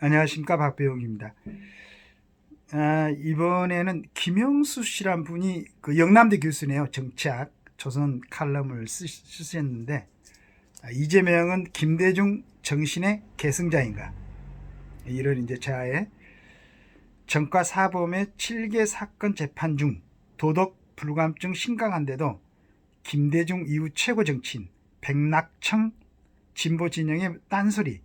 안녕하십니까, 박배용입니다. 이번에는 김영수 씨란 분이 그 영남대 교수네요. 정치학 조선 칼럼을 쓰셨는데, 이재명은 김대중 정신의 계승자인가, 이런 이제 자의 정과 사범의 7개 사건 재판 중 도덕 불감증 심각한데도 김대중 이후 최고 정치인 백낙청 진보 진영의 딴소리,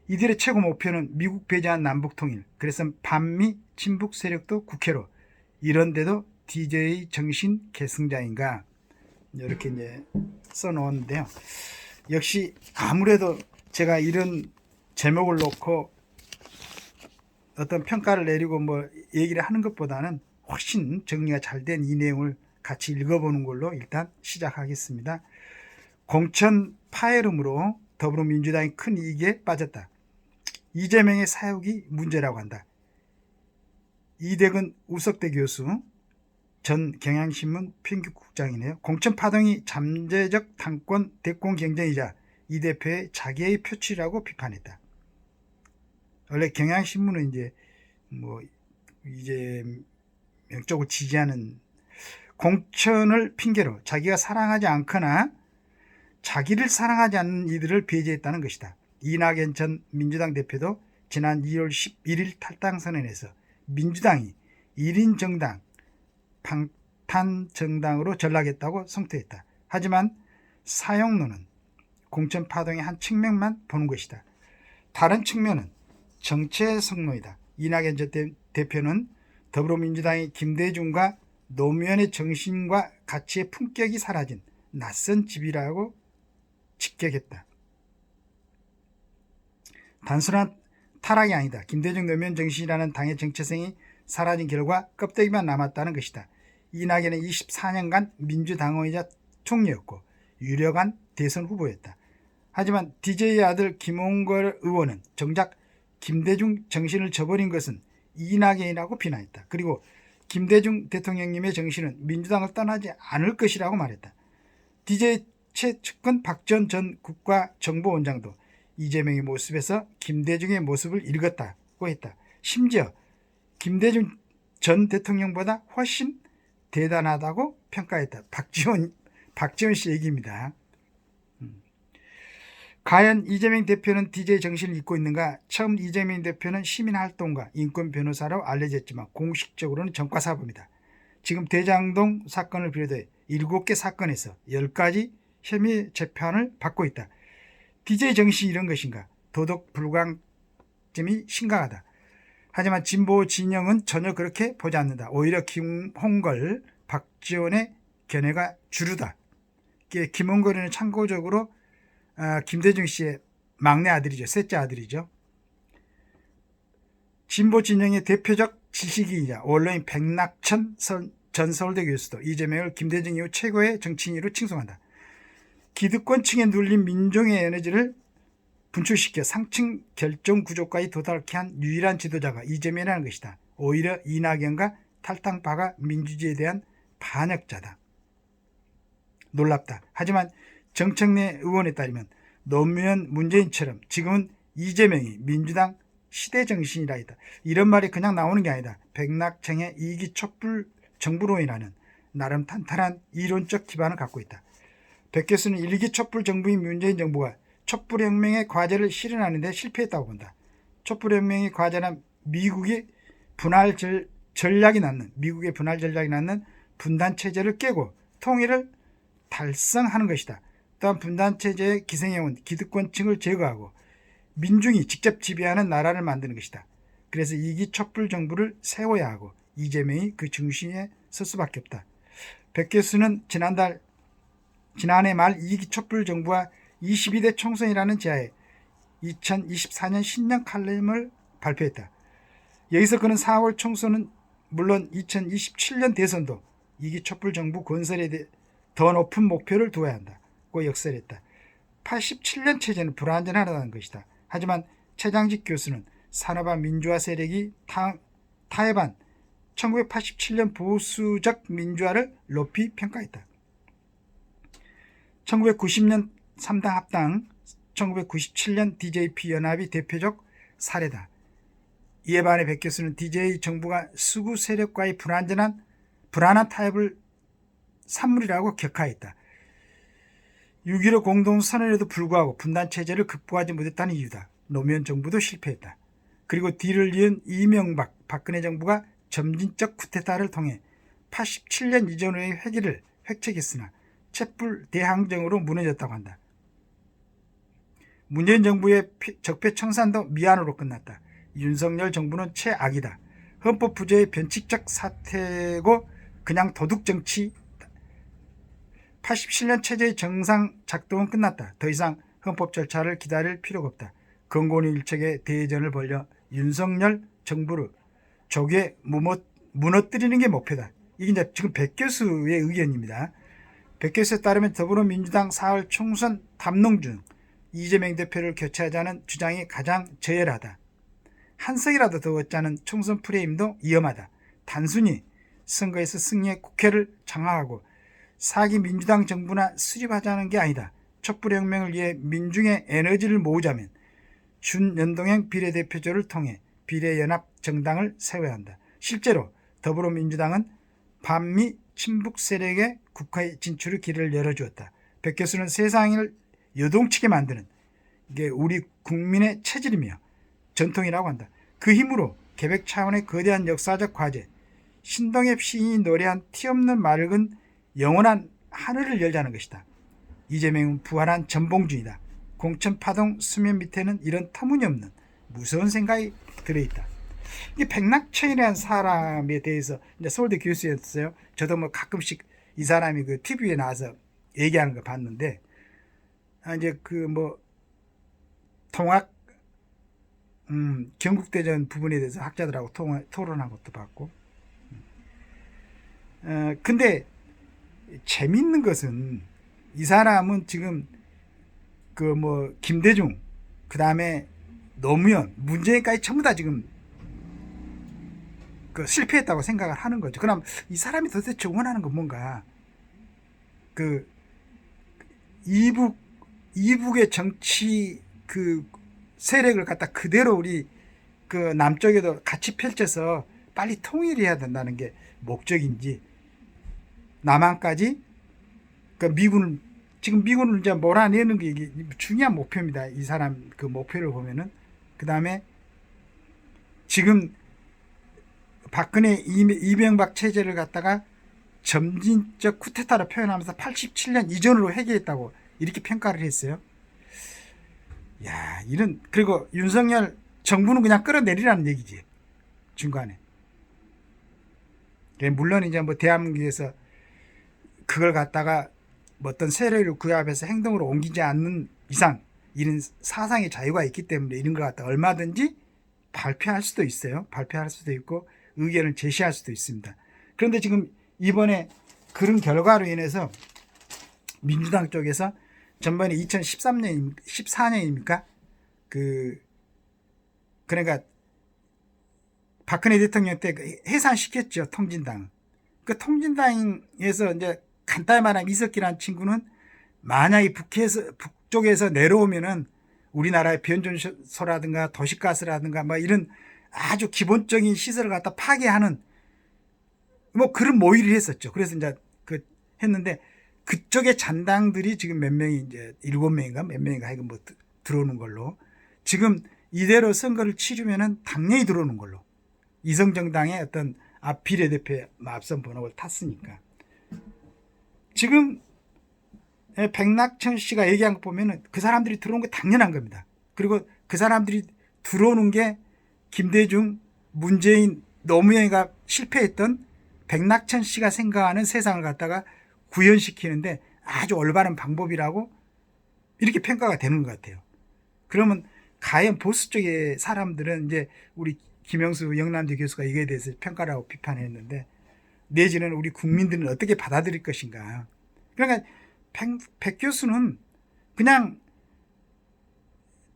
이들의 최고 목표는 미국 배제한 남북통일, 그래서 반미 친북 세력도 국회로, 이런데도 DJ 정신 계승자인가, 이렇게 이제 써놓았는데요. 역시 아무래도 제가 이런 제목을 놓고 어떤 평가를 내리고 뭐 얘기를 하는 것보다는 훨씬 정리가 잘 된 이 내용을 같이 읽어보는 걸로 일단 시작하겠습니다. 공천 파열음으로 더불어민주당이 큰 이익에 빠졌다. 이재명의 사육이 문제라고 한다. 이대근 우석대 교수, 전 경향신문 편집국장이네요. 공천 파동이 잠재적 당권 대권 경쟁이자 이 대표의 자기의 표출이라고 비판했다. 원래 경향신문은 이재명 쪽을 지지하는, 공천을 핑계로 자기가 사랑하지 않거나 자기를 사랑하지 않는 이들을 배제했다는 것이다. 이낙연 전 민주당 대표도 지난 2월 11일 탈당 선언에서 민주당이 1인 정당, 방탄 정당으로 전락했다고 성토했다. 하지만 사용론은 공천 파동의 한 측면만 보는 것이다. 다른 측면은 정치의 성노이다. 이낙연 전 대표는 더불어민주당이 김대중과 노무현의 정신과 가치의 품격이 사라진 낯선 집이라고 직격했다. 단순한 타락이 아니다. 김대중 노무현 정신이라는 당의 정체성이 사라진 결과 껍데기만 남았다는 것이다. 이낙연은 24년간 민주당원이자 총리였고 유력한 대선 후보였다. 하지만 DJ의 아들 김홍걸 의원은 정작 김대중 정신을 저버린 것은 이낙연이라고 비난했다. 그리고 김대중 대통령님의 정신은 민주당을 떠나지 않을 것이라고 말했다. DJ 최측근 박지원 전 국가정보원장도 이재명의 모습에서 김대중의 모습을 읽었다고 했다. 심지어 김대중 전 대통령보다 훨씬 대단하다고 평가했다. 박지원 씨 얘기입니다. 과연 이재명 대표는 DJ 정신을 잊고 있는가? 처음 이재명 대표는 시민활동가, 인권 변호사로 알려졌지만 공식적으로는 전과사범이다. 지금 대장동 사건을 비롯해 7개 사건에서 10가지 혐의 재판을 받고 있다. DJ 정신이 이런 것인가? 도덕 불감점이 심각하다. 하지만 진보 진영은 전혀 그렇게 보지 않는다. 오히려 김홍걸, 박지원의 견해가 주류다. 김홍걸은 참고적으로 김대중 씨의 막내 아들이죠. 셋째 아들이죠. 진보 진영의 대표적 지식인이자 언론인 백낙천 전 서울대 교수도 이재명을 김대중 이후 최고의 정치인으로 칭송한다. 기득권층에 눌린 민중의 에너지를 분출시켜 상층 결정 구조까지 도달케 한 유일한 지도자가 이재명이라는 것이다. 오히려 이낙연과 탈당파가 민주주의에 대한 반역자다. 놀랍다. 하지만 정청래 의원에 따르면 노무현 문재인처럼 지금은 이재명이 민주당 시대정신이라 했다. 이런 말이 그냥 나오는 게 아니다. 백낙청의 이기 촛불 정부론이라는 나름 탄탄한 이론적 기반을 갖고 있다. 백 교수는 일기 촛불 정부인 문재인 정부가 촛불혁명의 과제를 실현하는 데 실패했다고 본다. 촛불혁명의 과제는 미국의 분할 전략이 낳는 분단체제를 깨고 통일을 달성하는 것이다. 또한 분단체제에 기생해온 기득권층을 제거하고 민중이 직접 지배하는 나라를 만드는 것이다. 그래서 이기 촛불 정부를 세워야 하고 이재명이 그 중심에 설 수밖에 없다. 백 교수는 지난해 말 이기 촛불 정부와 22대 총선이라는 제하에 2024년 신년 칼럼을 발표했다. 여기서 그는 4월 총선은 물론 2027년 대선도 이기 촛불 정부 건설에 대해 더 높은 목표를 두어야 한다고 역설했다. 87년 체제는 불완전하다는 것이다. 하지만 최장직 교수는 산업화 민주화 세력이 타협한 1987년 보수적 민주화를 높이 평가했다. 1990년 3당 합당, 1997년 DJP 연합이 대표적 사례다. 이에 반해 백 교수는 DJ 정부가 수구 세력과의 불안한 타협을 산물이라고 격하했다. 6.15 공동선언에도 불구하고 분단체제를 극복하지 못했다는 이유다. 노무현 정부도 실패했다. 그리고 뒤를 이은 이명박, 박근혜 정부가 점진적 쿠데타를 통해 87년 이전의 회기를 획책했으나 촛불 대항전으로 무너졌다고 한다. 문재인 정부의 적폐청산도 미안으로 끝났다. 윤석열 정부는 최악이다. 헌법 부재의 변칙적 사태고 그냥 도둑정치. 87년 체제의 정상 작동은 끝났다. 더 이상 헌법 절차를 기다릴 필요가 없다. 건곤이 일척의 대전을 벌여 윤석열 정부를 조기에 무너뜨리는 게 목표다. 이게 이제 지금 백 교수의 의견입니다. 백 교수에 따르면 더불어민주당 4월 총선 담론 중 이재명 대표를 교체하자는 주장이 가장 저열하다. 한 석이라도 더 얻자는 총선 프레임도 위험하다. 단순히 선거에서 승리해 국회를 장악하고 사기 민주당 정부나 수립하자는 게 아니다. 촛불혁명을 위해 민중의 에너지를 모으자면 준연동형 비례대표제를 통해 비례연합 정당을 세워야 한다. 실제로 더불어민주당은 반미 친북 세력의 국회 진출의 길을 열어주었다. 백 교수는 세상을 요동치게 만드는 이게 우리 국민의 체질이며 전통이라고 한다. 그 힘으로 계획 차원의 거대한 역사적 과제, 신동엽 시인이 노래한 티없는 맑은 영원한 하늘을 열자는 것이다. 이재명은 부활한 전봉준이다. 공천파동 수면 밑에는 이런 터무니없는 무서운 생각이 들어있다. 이게 백낙천이라는 사람에 대해서 이제 서울대 교수였어요. 저도 뭐 가끔씩 이 사람이 그 TV에 나와서 얘기하는 거 봤는데, 이제 그 뭐 통학 경국대전 부분에 대해서 학자들하고 토론한 것도 봤고, 근데 재밌는 것은 이 사람은 지금 그 뭐 김대중, 그 다음에 노무현, 문재인까지 전부 다 지금 그 실패했다고 생각을 하는 거죠. 그럼 이 사람이 도대체 원하는 건 뭔가? 그 이북의 정치 그 세력을 갖다 그대로 우리 그 남쪽에도 같이 펼쳐서 빨리 통일해야 된다는 게 목적인지, 남한까지 그 미군을 지금 미군을 이제 몰아내는 게 이게 중요한 목표입니다. 이 사람 그 목표를 보면은. 그 다음에 지금 박근혜 이명박 체제를 갖다가 점진적 쿠데타로 표현하면서 87년 이전으로 회귀했다고 이렇게 평가를 했어요. 야, 그리고 윤석열 정부는 그냥 끌어내리라는 얘기지, 중간에. 물론 이제 뭐 대한민국에서 그걸 갖다가 뭐 어떤 세력을 구합해서 행동으로 옮기지 않는 이상 이런 사상의 자유가 있기 때문에 이런 걸 갖다 얼마든지 발표할 수도 있어요. 발표할 수도 있고 의견을 제시할 수도 있습니다. 그런데 지금 이번에 그런 결과로 인해서 민주당 쪽에서 전번에 14년입니까? 그러니까 박근혜 대통령 때 해산시켰죠, 통진당. 그 통진당에서 이제 간단히 말하면 이석기라는 친구는 만약에 북쪽에서 내려오면은 우리나라의 변전소라든가 도시가스라든가 뭐 이런 아주 기본적인 시설을 갖다 파괴하는 뭐 그런 모의를 했었죠. 그래서 이제 했는데 그쪽의 잔당들이 지금 몇 명이 이제 7명인가 몇 명인가 하여간 뭐 들어오는 걸로, 지금 이대로 선거를 치르면은 당연히 들어오는 걸로, 이성정당의 어떤 비례대표의 앞선 번호를 탔으니까. 지금 백낙천 씨가 얘기한 거 보면은 그 사람들이 들어온 게 당연한 겁니다. 그리고 그 사람들이 들어오는 게 김대중, 문재인, 노무현이가 실패했던 백낙천 씨가 생각하는 세상을 갖다가 구현시키는데 아주 올바른 방법이라고 이렇게 평가가 되는 것 같아요. 그러면 과연 보수 쪽의 사람들은 이제 우리 김영수 영남대 교수가 이거에 대해서 평가를 하고 비판했는데, 내지는 우리 국민들은 어떻게 받아들일 것인가. 그러니까 백 교수는 그냥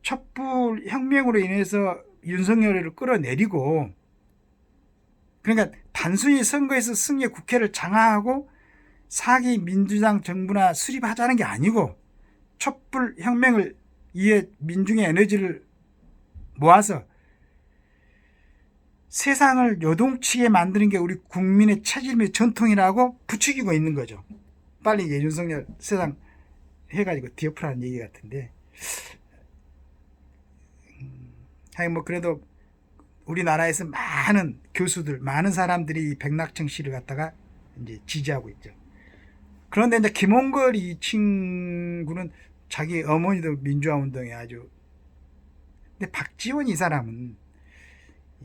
촛불 혁명으로 인해서 윤석열을 끌어내리고, 그러니까 단순히 선거에서 승리해 국회를 장악하고 사기 민주당 정부나 수립하자는 게 아니고, 촛불 혁명을 위해 민중의 에너지를 모아서 세상을 요동치게 만드는 게 우리 국민의 체질이며 전통이라고 부추기고 있는 거죠. 빨리 이제 윤석열 세상 해가지고 뒤엎으라는 얘기 같은데, 하여간 뭐 그래도 우리나라에서 많은 교수들, 많은 사람들이 이 백낙천 씨를 갖다가 이제 지지하고 있죠. 그런데 이제 김홍걸 이 친구는 자기 어머니도 민주화 운동에 아주, 근데 박지원 이 사람은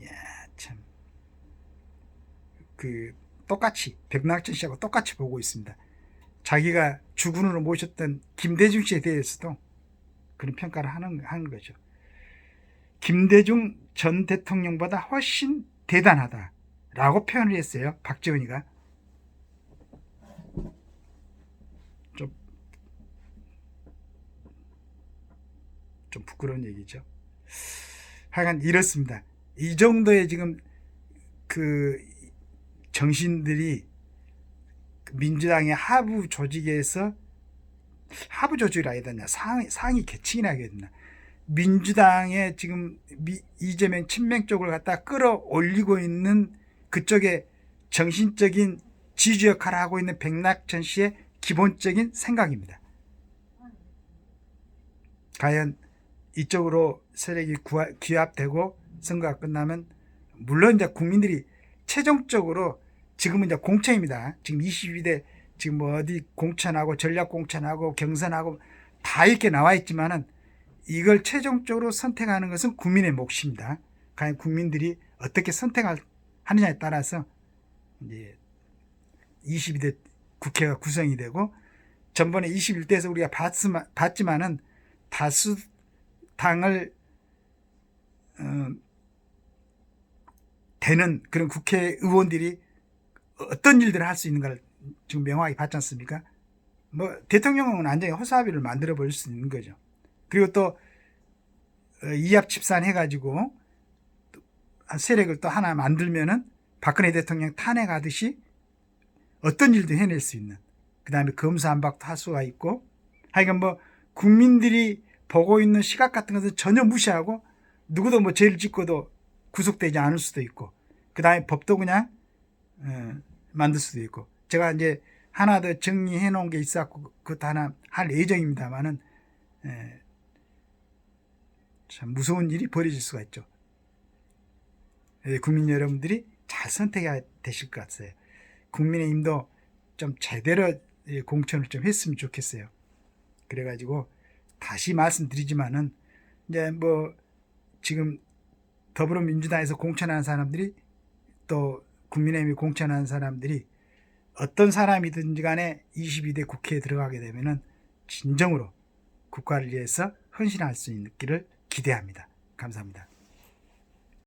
야 참 그 똑같이 백낙천 씨하고 똑같이 보고 있습니다. 자기가 주군으로 모셨던 김대중 씨에 대해서도 그런 평가를 하는 거죠. 김대중 전 대통령보다 훨씬 대단하다라고 표현을 했어요. 박지원이가. 좀 부끄러운 얘기죠. 하여간 이렇습니다. 이 정도의 지금 그 정신들이 민주당의 하부 조직에서, 하부 조직이라 해야 되나, 상위 계층이라 해야 되나, 민주당의 지금 이재명 친명 쪽을 갖다 끌어올리고 있는 그쪽에 정신적인 지주 역할을 하고 있는 백낙천 씨의 기본적인 생각입니다. 과연 이쪽으로 세력이 귀합되고 선거가 끝나면, 물론 이제 국민들이 최종적으로, 지금은 이제 공천입니다. 지금 22대 지금 뭐 어디 공천하고 전략 공천하고 경선하고 다 이렇게 나와 있지만은, 이걸 최종적으로 선택하는 것은 국민의 몫입니다. 과연 국민들이 어떻게 선택하느냐에 따라서 이제 22대 국회가 구성이 되고, 전번에 21대에서 우리가 봤지만은 다수 당을 되는 그런 국회의원들이 어떤 일들을 할 수 있는가를 지금 명확히 봤지 않습니까? 뭐 대통령은 완전히 허수아비를 만들어 버릴 수 있는 거죠. 그리고 또 이합집산 해가지고 세력을 또 하나 만들면은 박근혜 대통령 탄핵하듯이 어떤 일도 해낼 수 있는, 그 다음에 검사안박도 할 수가 있고, 하여간 뭐 국민들이 보고 있는 시각 같은 것을 전혀 무시하고 누구도 뭐 죄를 짓고도 구속되지 않을 수도 있고, 그 다음에 법도 그냥 만들 수도 있고. 제가 이제 하나 더 정리해 놓은 게 있었고 그것도 하나 할 예정입니다만은, 참 무서운 일이 벌어질 수가 있죠. 국민 여러분들이 잘 선택해야 되실 것 같아요. 국민의힘도 좀 제대로 공천을 좀 했으면 좋겠어요. 그래가지고 다시 말씀드리지만은, 이제 뭐 지금 더불어민주당에서 공천하는 사람들이, 또 국민의힘이 공천하는 사람들이 어떤 사람이든지 간에 22대 국회에 들어가게 되면은 진정으로 국가를 위해서 헌신할 수 있기를 기대합니다. 감사합니다.